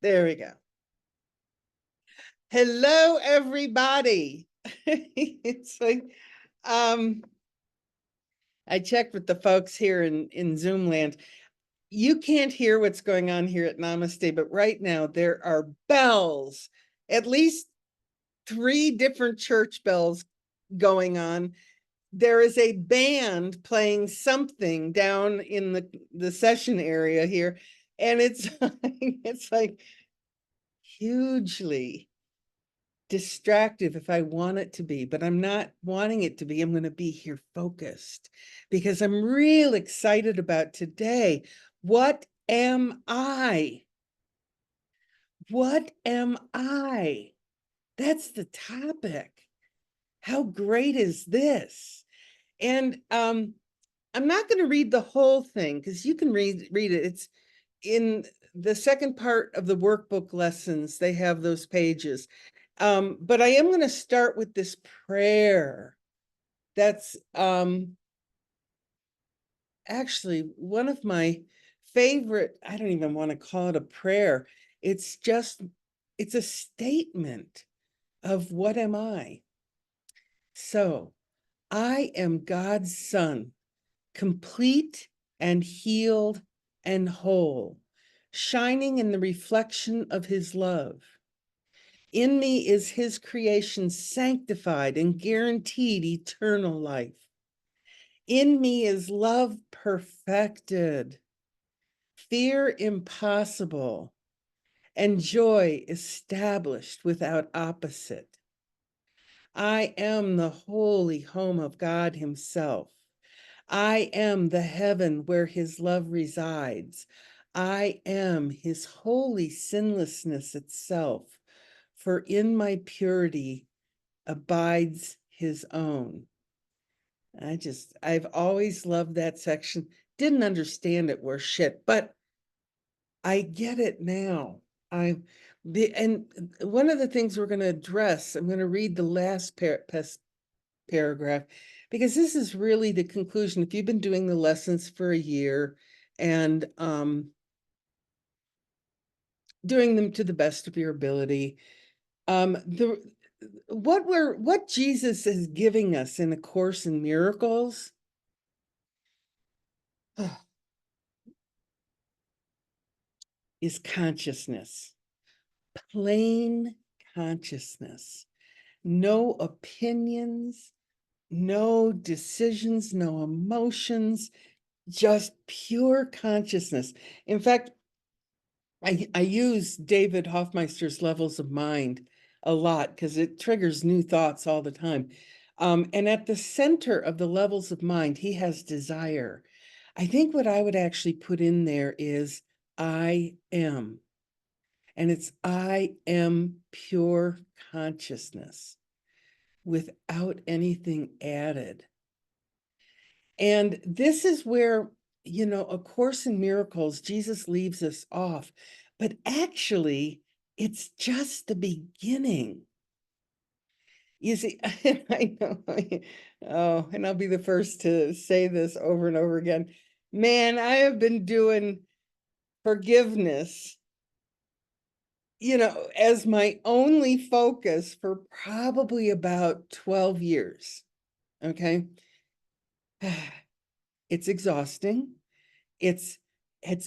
There we go. Hello, everybody. It's like, I checked with the folks here in Zoom land. You can't hear what's going on here at Namaste, but right now there are bells, at least 3 different church bells going on. There is a band playing something down in the session area here, and it's like hugely distractive if I want it to be, but I'm not wanting it to be. I'm going to be here focused because I'm real excited about today. What am I? What am I? That's the topic. How great is this? And I'm not going to read the whole thing because you can read it. It's in the second part of the workbook lessons. They have those pages. But I am going to start with this prayer. That's actually one of my favorite. I don't even want to call it a prayer. It's a statement of what am I? So I am God's son, complete and healed and whole, shining in the reflection of his love. In me is his creation sanctified and guaranteed eternal life. In me is love perfected, fear impossible, and joy established without opposite. I am the holy home of God himself. I am the heaven where his love resides. I am his holy sinlessness itself, for in my purity abides his own. I've always loved that section. Didn't understand it worth shit, but I get it now. And one of the things we're going to address, I'm going to read the last paragraph, because this is really the conclusion. If you've been doing the lessons for a year and doing them to the best of your ability, what Jesus is giving us in A Course in Miracles is consciousness, plain consciousness, no opinions, no decisions, no emotions, just pure consciousness. In fact, I use David Hoffmeister's Levels of Mind a lot because it triggers new thoughts all the time. And at the center of the levels of mind, he has desire. I think what I would actually put in there is I am. And it's I am pure consciousness without anything added. And this is where, A Course in Miracles, Jesus leaves us off. But actually, it's just the beginning. You see, I know, oh, and I'll be the first to say this over and over again. Man, I have been doing forgiveness, as my only focus for probably about 12 years. Okay. It's exhausting. It's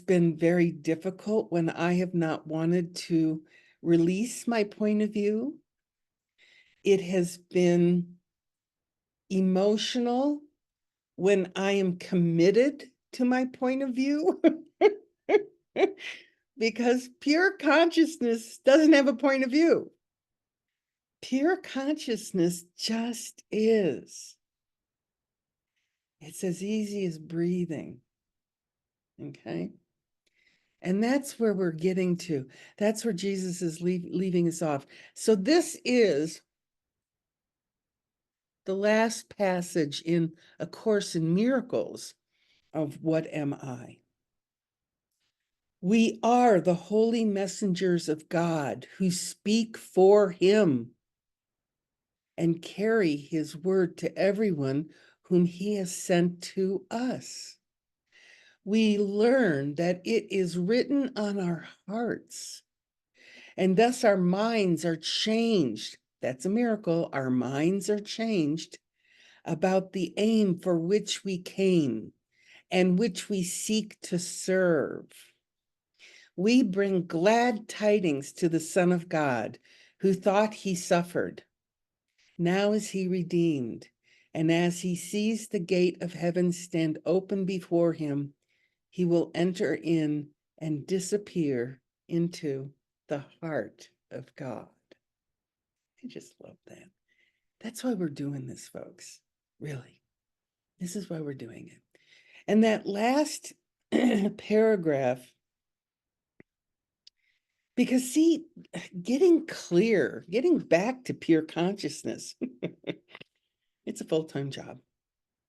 been very difficult when I have not wanted to release my point of view. It has been emotional when I am committed to my point of view. Because pure consciousness doesn't have a point of view. Pure consciousness just is. It's as easy as breathing. Okay? And that's where we're getting to. That's where Jesus is leaving us off. So this is the last passage in A Course in Miracles of What Am I? We are the holy messengers of God who speak for him and carry his word to everyone whom he has sent to us. We learn that it is written on our hearts and thus our minds are changed. That's a miracle. Our minds are changed about the aim for which we came and which we seek to serve. We bring glad tidings to the Son of God, who thought he suffered. Now is he redeemed, and as he sees the gate of heaven stand open before him, he will enter in and disappear into the heart of God. I just love that. That's why we're doing this, folks. Really. This is why we're doing it. And that last paragraph, because see, getting clear, getting back to pure consciousness, it's a full-time job.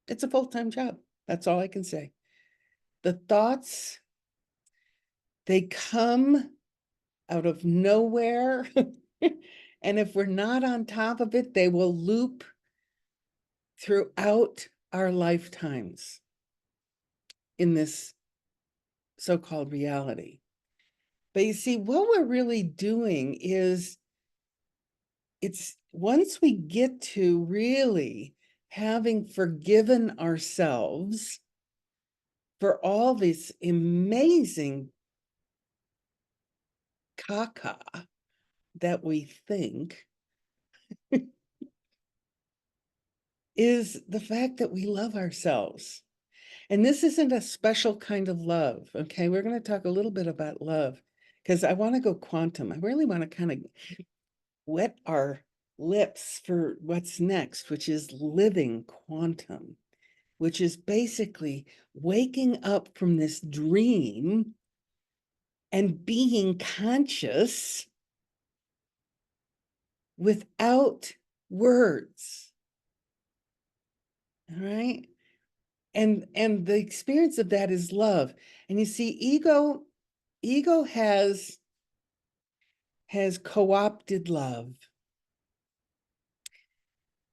It's a full-time job. That's all I can say. The thoughts, they come out of nowhere. And if we're not on top of it, they will loop throughout our lifetimes in this so-called reality. But you see, what we're really doing is, it's once we get to really having forgiven ourselves for all this amazing caca that we think, is the fact that we love ourselves. And this isn't a special kind of love, okay? We're going to talk a little bit about love because I want to go quantum. I really want to kind of wet our lips for what's next, which is living quantum, which is basically waking up from this dream and being conscious without words. All right? And the experience of that is love. And you see, ego has co-opted love,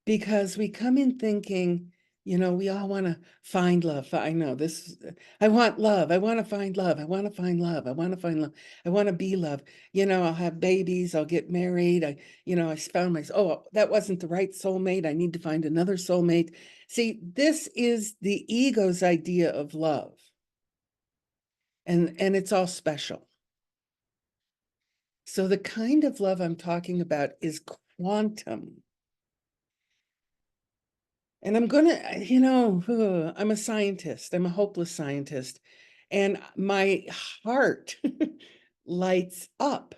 because we come in thinking, you know, we all want to find love. I know this, I want love. I want to find love. I want to find love. I want to find love. I want to be love. You know, I'll have babies. I'll get married. I found myself, oh, that wasn't the right soulmate. I need to find another soulmate. See, this is the ego's idea of love. And it's all special. So the kind of love I'm talking about is quantum. And I'm going to, I'm a scientist. I'm a hopeless scientist. And my heart lights up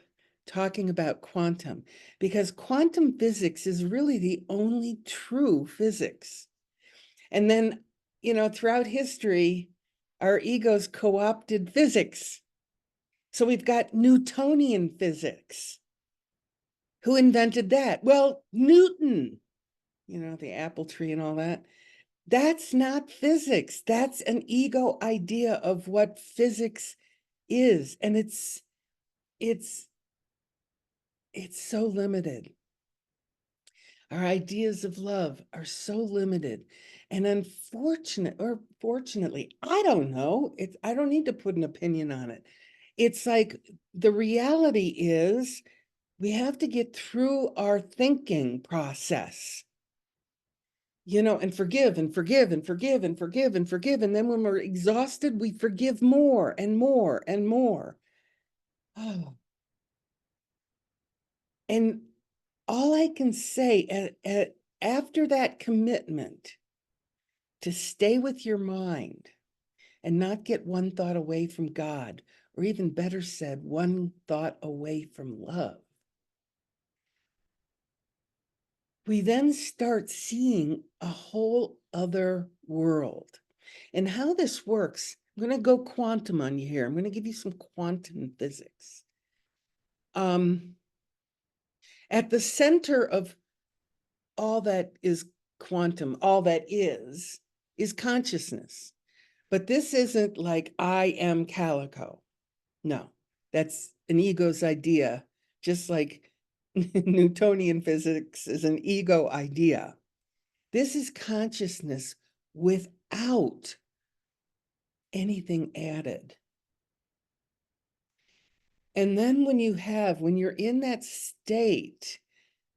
talking about quantum, because quantum physics is really the only true physics. And then, throughout history, our egos co-opted physics. So we've got Newtonian physics. Who invented that? Well, Newton, the apple tree and all that. That's not physics. That's an ego idea of what physics is. And it's so limited. Our ideas of love are so limited. And fortunately, I don't know. I don't need to put an opinion on it. It's like the reality is we have to get through our thinking process. And forgive and forgive and forgive and forgive and forgive. And then when we're exhausted, we forgive more and more and more. Oh. And all I can say after that commitment to stay with your mind and not get one thought away from God, or even better said, one thought away from love, we then start seeing a whole other world. And how this works, I'm going to go quantum on you here. I'm going to give you some quantum physics. At the center of all that is quantum, all that is consciousness. But this isn't like I am calico. No, that's an ego's idea, just like Newtonian physics is an ego idea. This is consciousness without anything added. And then when you're in that state,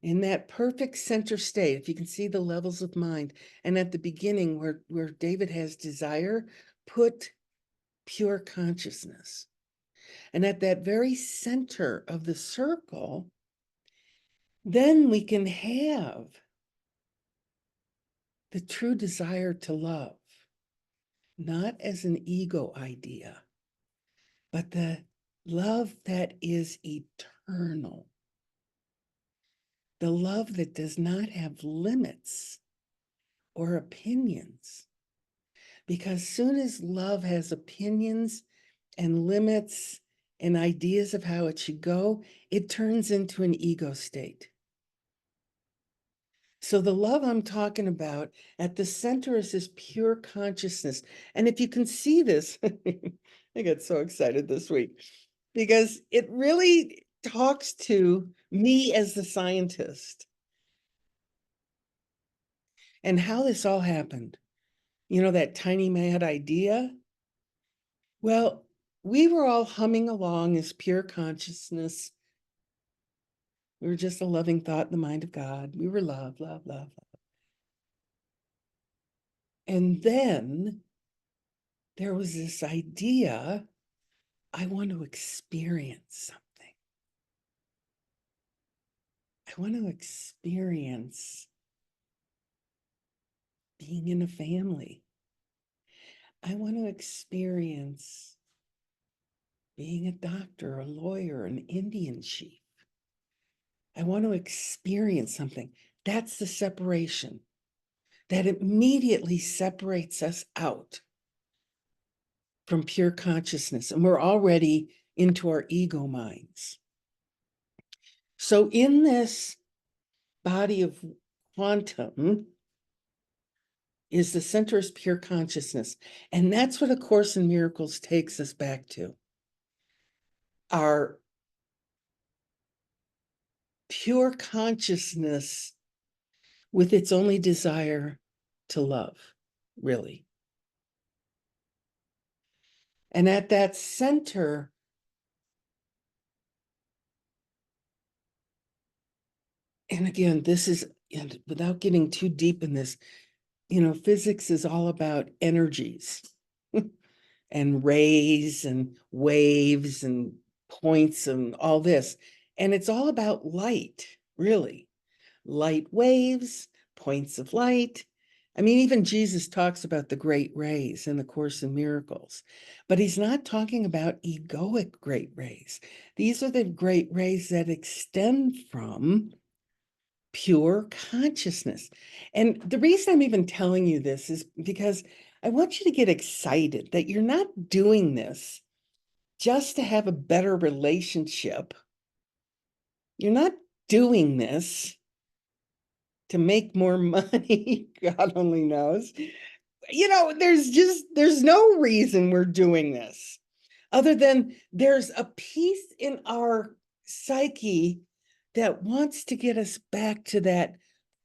in that perfect center state, if you can see the levels of mind, and at the beginning where David has desire, put pure consciousness. And at that very center of the circle, then we can have the true desire to love, not as an ego idea, but the love that is eternal, the love that does not have limits or opinions. Because soon as love has opinions and limits and ideas of how it should go, it turns into an ego state. So the love I'm talking about at the center is this pure consciousness. And if you can see this, I got so excited this week because it really talks to me as the scientist and how this all happened. You know, that tiny mad idea? Well, we were all humming along as pure consciousness. We were just a loving thought in the mind of God. We were love, love, love, love. And then there was this idea, I want to experience something. I want to experience being in a family. I want to experience being a doctor, a lawyer, an Indian chief. I want to experience something. That's the separation that immediately separates us out from pure consciousness. And we're already into our ego minds. So in this body of quantum is the center is pure consciousness. And that's what A Course in Miracles takes us back to. Our pure consciousness with its only desire to love, really. And at that center, and again, this is, and without getting too deep in this, you know, physics is all about energies and rays and waves and points and all this. And it's all about light, really. Light waves, points of light. I mean, even Jesus talks about the great rays in the Course in Miracles, but he's not talking about egoic great rays. These are the great rays that extend from pure consciousness. And the reason I'm even telling you this is because I want you to get excited that you're not doing this just to have a better relationship. You're not doing this to make more money. God only knows. You know, there's no reason we're doing this other than there's a piece in our psyche that wants to get us back to that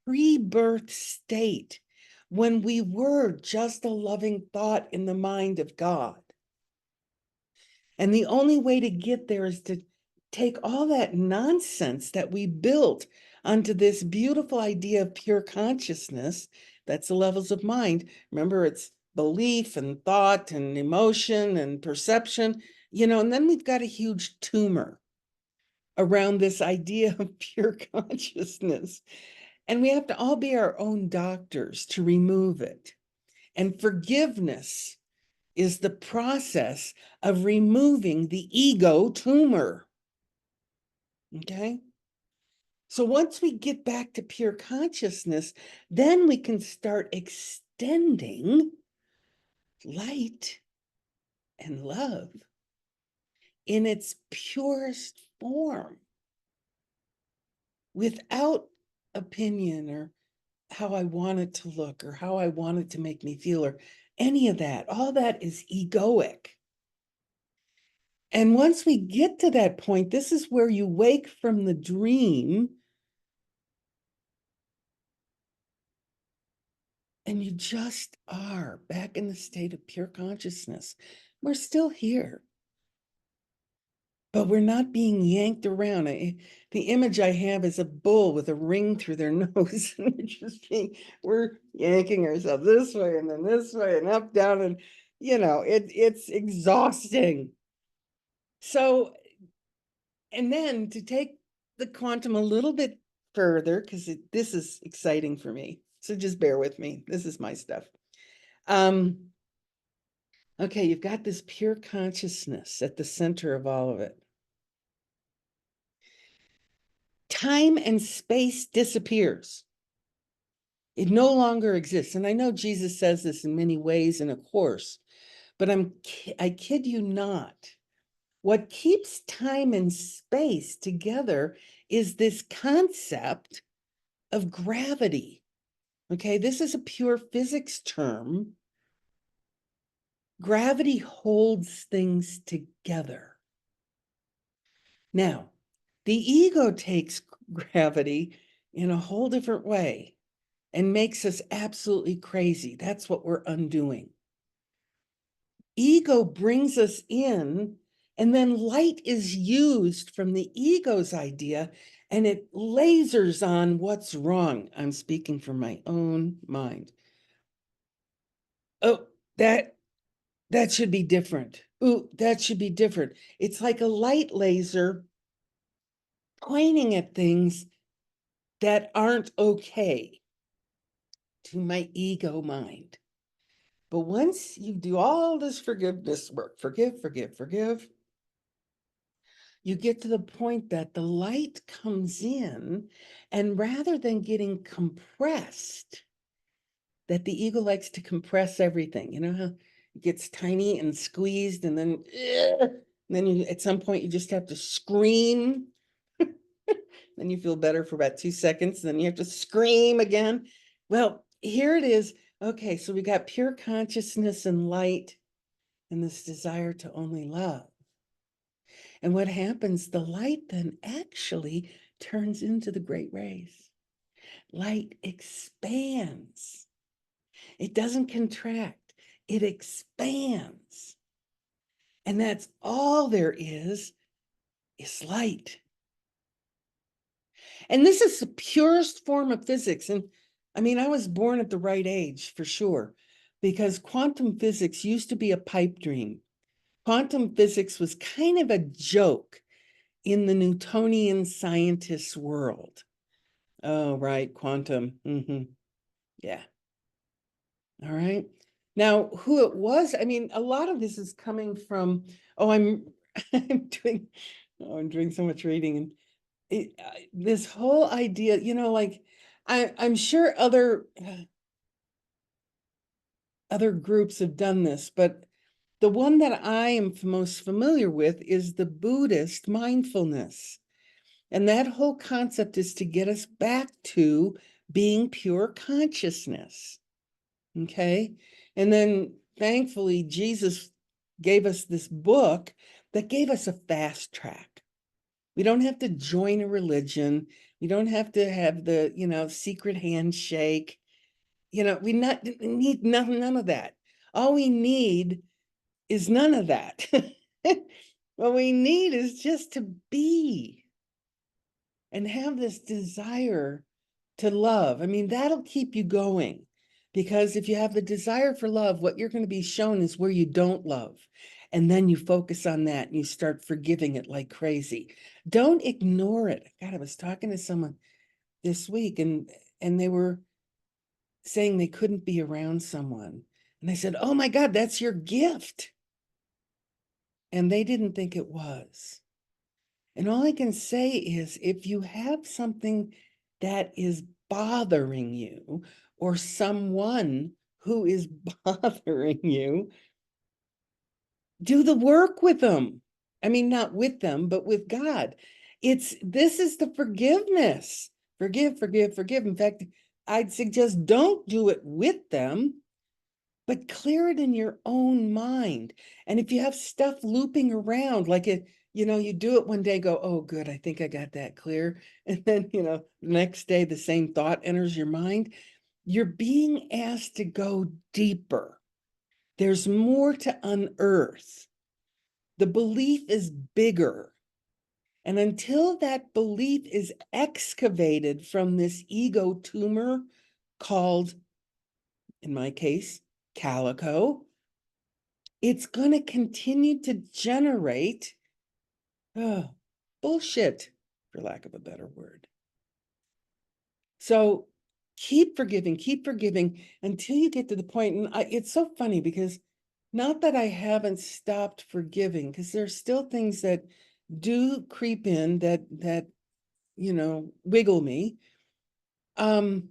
pre-birth state when we were just a loving thought in the mind of God. And the only way to get there is to take all that nonsense that we built onto this beautiful idea of pure consciousness. That's the levels of mind. Remember, it's belief and thought and emotion and perception, you know, and then we've got a huge tumor around this idea of pure consciousness. And we have to all be our own doctors to remove it. And forgiveness is the process of removing the ego tumor. Okay? So once we get back to pure consciousness, then we can start extending light and love in its purest form without opinion or how I want it to look or how I want it to make me feel or any of that. All that is egoic. And once we get to that point, this is where you wake from the dream and you just are back in the state of pure consciousness. We're still here. but we're not being yanked around. The image I have is a bull with a ring through their nose, and we're yanking ourselves this way and then this way and up, down, and it's exhausting. So, and then to take the quantum a little bit further, because this is exciting for me. So just bear with me. This is my stuff. Okay, you've got this pure consciousness at the center of all of it. Time and space disappears. It no longer exists. And I know Jesus says this in many ways in a course, but I kid you not. What keeps time and space together is this concept of gravity. Okay, this is a pure physics term. Gravity holds things together. Now, the ego takes gravity in a whole different way and makes us absolutely crazy. That's what we're undoing. Ego brings us in, and then light is used from the ego's idea, and it lasers on what's wrong. I'm speaking from my own mind. Oh, that should be different. Ooh, that should be different. It's like a light laser pointing at things that aren't okay to my ego mind. But once you do all this forgiveness work, forgive, you get to the point that the light comes in, and rather than getting compressed, that the ego likes to compress everything. You know how it gets tiny and squeezed, and then you at some point you just have to scream. Then you feel better for about 2 seconds, then you have to scream again. Well, here it is. Okay, so we got pure consciousness and light and this desire to only love. And what happens, the light then actually turns into the great rays. Light expands. It doesn't contract, it expands. And that's all there is light. And this is the purest form of physics. And I mean, I was born at the right age for sure, because quantum physics used to be a pipe dream. Quantum physics was kind of a joke in the Newtonian scientists' world. Oh, right, quantum. Yeah. All right. Now, who it was, I mean, a lot of this is coming from, I'm doing so much reading, and this whole idea, like I'm sure other groups have done this, but the one that I am most familiar with is the Buddhist mindfulness. And that whole concept is to get us back to being pure consciousness. Okay. And then thankfully, Jesus gave us this book that gave us a fast track. We don't have to join a religion. We don't have to have the, secret handshake. We need none of that. All we need is none of that. What we need is just to be and have this desire to love. I mean, that'll keep you going, because if you have the desire for love, what you're going to be shown is where you don't love. And then you focus on that and you start forgiving it like crazy. Don't ignore it. God, I was talking to someone this week, and they were saying they couldn't be around someone. And I said, oh my God, that's your gift. And they didn't think it was. And all I can say is, if you have something that is bothering you, or someone who is bothering you, do the work with them. I mean, not with them, but with God. This is the forgiveness. Forgive. In fact, I'd suggest don't do it with them, but clear it in your own mind. And if you have stuff looping around, like you do it one day, go, oh, good, I think I got that clear. And then, the next day, the same thought enters your mind. You're being asked to go deeper. There's more to unearth. The belief is bigger. And until that belief is excavated from this ego tumor called, in my case, calico, it's going to continue to generate bullshit, for lack of a better word. So keep forgiving until you get to the point. And it's so funny because not that I haven't stopped forgiving, because there's still things that do creep in that wiggle me. But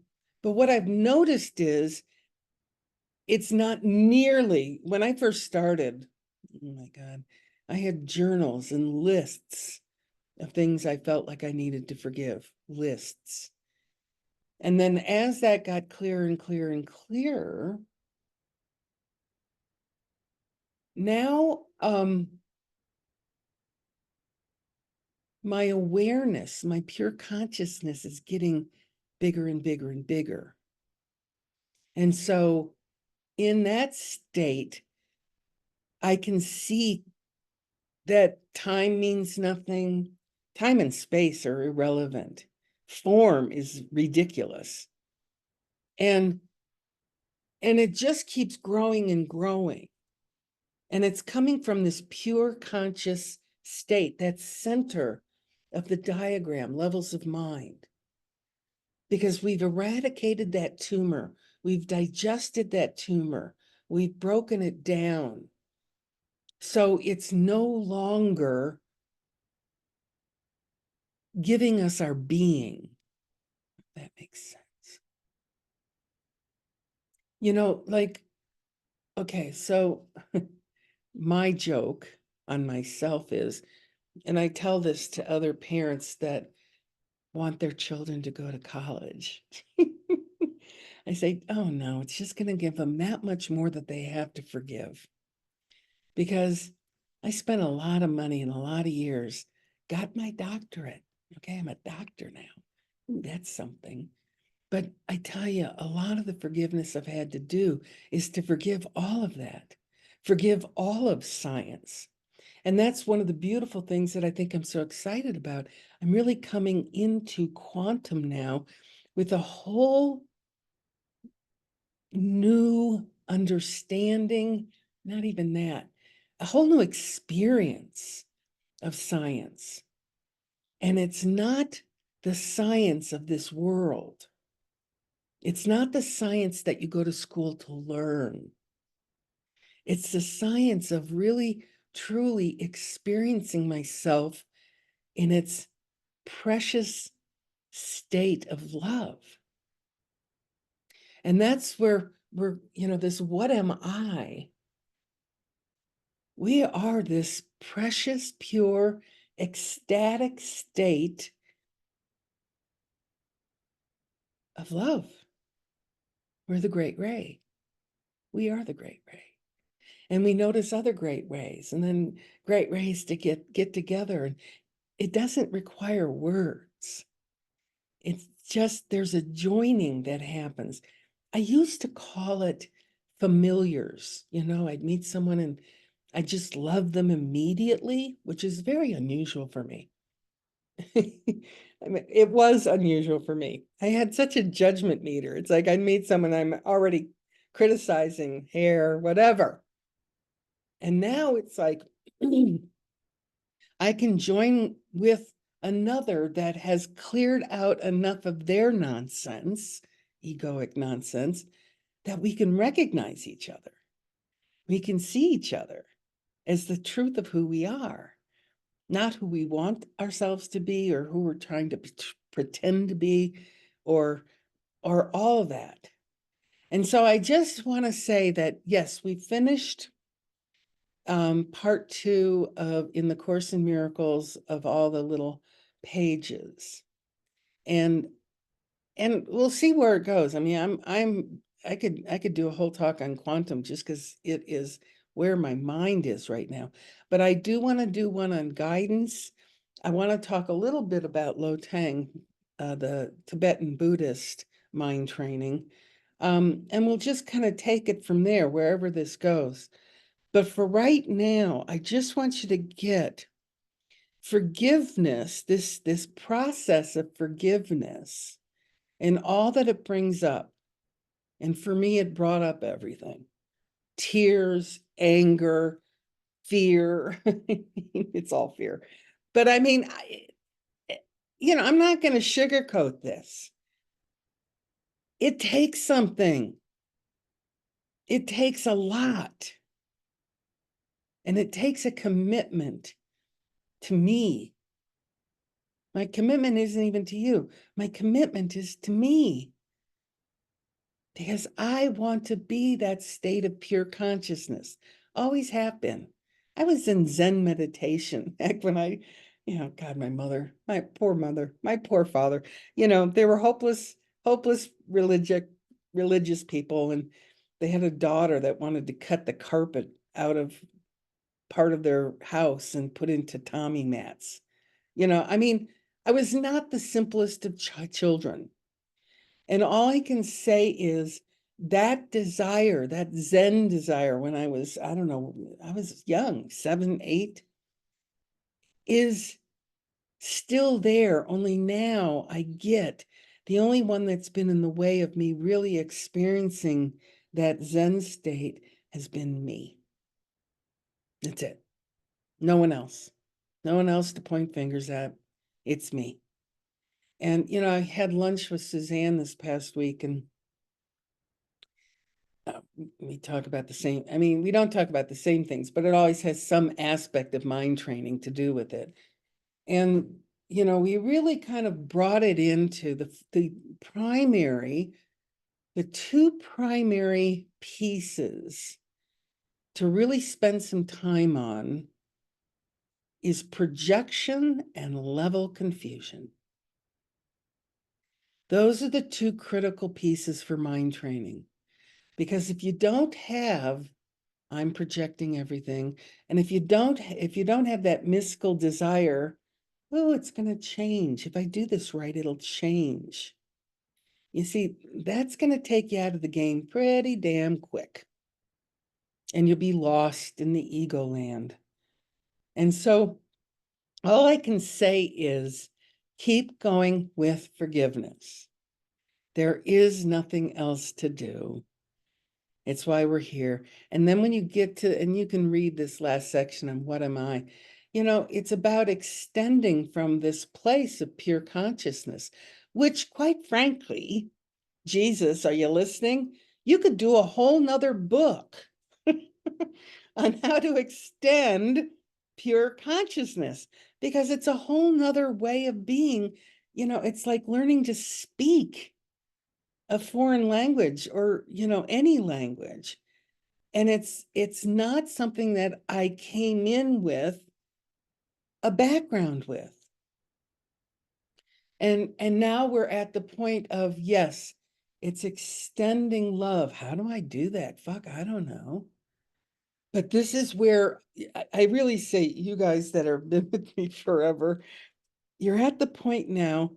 what I've noticed is it's not nearly, when I first started, oh my God, I had journals and lists of things I felt like I needed to forgive, lists. And then as that got clearer and clearer and clearer, now my awareness, my pure consciousness is getting bigger and bigger and bigger. And so in that state, I can see that time means nothing. Time and space are irrelevant. Form is ridiculous. And it just keeps growing and growing. And it's coming from this pure conscious state, that center of the diagram, levels of mind. Because we've eradicated that tumor. We've digested that tumor. We've broken it down. So it's no longer giving us our being. If that makes sense. Okay, so my joke on myself is, and I tell this to other parents that want their children to go to college. I say, oh no, it's just going to give them that much more that they have to forgive. Because I spent a lot of money and a lot of years, got my doctorate. Okay, I'm a doctor now. Ooh, that's something. But I tell you, a lot of the forgiveness I've had to do is to forgive all of that, forgive all of science. And that's one of the beautiful things that I think I'm so excited about. I'm really coming into quantum now with a whole new understanding, not even that, a whole new experience of science. And it's not the science of this world. It's not the science that you go to school to learn. It's the science of really, truly experiencing myself in its precious state of love. And that's where this what am I? We are this precious, pure, ecstatic state of love. We're the great ray. We are the great ray. And we notice other great rays, and then great rays to get together. And it doesn't require words. It's just there's a joining that happens. I used to call it familiars. I'd meet someone and I just love them immediately, which is very unusual for me. I mean, it was unusual for me. I had such a judgment meter. It's like I'd meet someone, I'm already criticizing hair, whatever. And now it's like I can join with another that has cleared out enough of their nonsense, egoic nonsense, that we can recognize each other. We can see each other as the truth of who we are, not who we want ourselves to be or who we're trying to pretend to be or all of that. And so I just want to say that, yes, we finished part 2 of in the Course in Miracles of all the little pages. And we'll see where it goes. I mean, I could do a whole talk on quantum just because it is where my mind is right now. But I do want to do one on guidance. I want to talk a little bit about Lo Tang, the Tibetan Buddhist mind training. And we'll just kind of take it from there, wherever this goes. But for right now, I just want you to get forgiveness, this process of forgiveness and all that it brings up. And for me, it brought up everything: tears, anger, fear. It's all fear. But I mean, I'm not going to sugarcoat this. It takes something. It takes a lot. And it takes a commitment to me. My commitment isn't even to you. My commitment is to me. Because I want to be that state of pure consciousness. Always have been. I was in Zen meditation back when God, my mother, my poor mother, my poor father, they were hopeless religious people. And they had a daughter that wanted to cut the carpet out of part of their house and put into tatami mats. I was not the simplest of children. And all I can say is that desire, that Zen desire, when I was, I don't know, I was young, 7, 8, is still there. Only now I get the only one that's been in the way of me really experiencing that Zen state has been me. That's it. No one else. No one else to point fingers at. It's me. And, I had lunch with Suzanne this past week, and we talk about the same, we don't talk about the same things, but it always has some aspect of mind training to do with it. And, we really kind of brought it into the two primary pieces to really spend some time on is projection and level confusion. Those are the two critical pieces for mind training. Because if you don't have, I'm projecting everything, and if you don't have that mystical desire, oh, it's going to change. If I do this right, it'll change. You see, that's going to take you out of the game pretty damn quick. And you'll be lost in the ego land. And so all I can say is keep going with forgiveness. There is nothing else to do. It's why we're here. And then when you get to, and you can read this last section on what am I, it's about extending from this place of pure consciousness, which quite frankly, Jesus, are you listening? You could do a whole nother book on how to extend pure consciousness, because it's a whole nother way of being. It's like learning to speak a foreign language or, any language. And it's not something that I came in with a background with. And now we're at the point of, yes, it's extending love. How do I do that? Fuck, I don't know. But this is where I really say, you guys that have been with me forever, you're at the point now,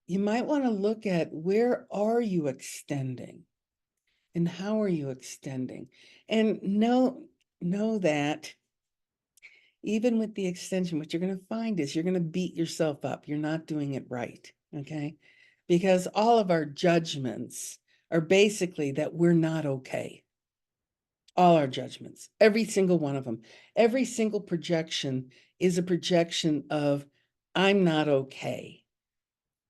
you might want to look at where are you extending and how are you extending? And know that even with the extension, what you're going to find is you're going to beat yourself up. You're not doing it right, okay? Because all of our judgments are basically that we're not okay. All our judgments, every single one of them, every single projection is a projection of, I'm not okay.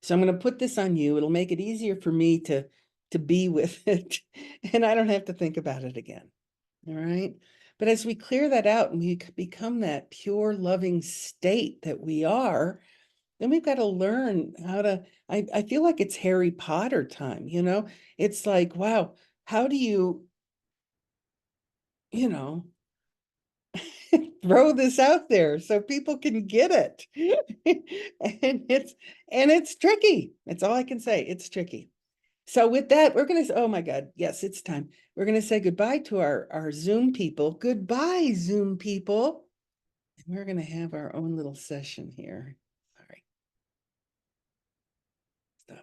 So I'm going to put this on you. It'll make it easier for me to be with it, and I don't have to think about it again. All right. But as we clear that out and we become that pure loving state that we are, then we've got to learn how to, I feel like it's Harry Potter time, It's like, wow, how do you, throw this out there so people can get it? and it's tricky. That's all I can say. It's tricky. So with that, we're going to, oh my God, yes, it's time. We're going to say goodbye to our Zoom people. Goodbye, Zoom people. And we're going to have our own little session here.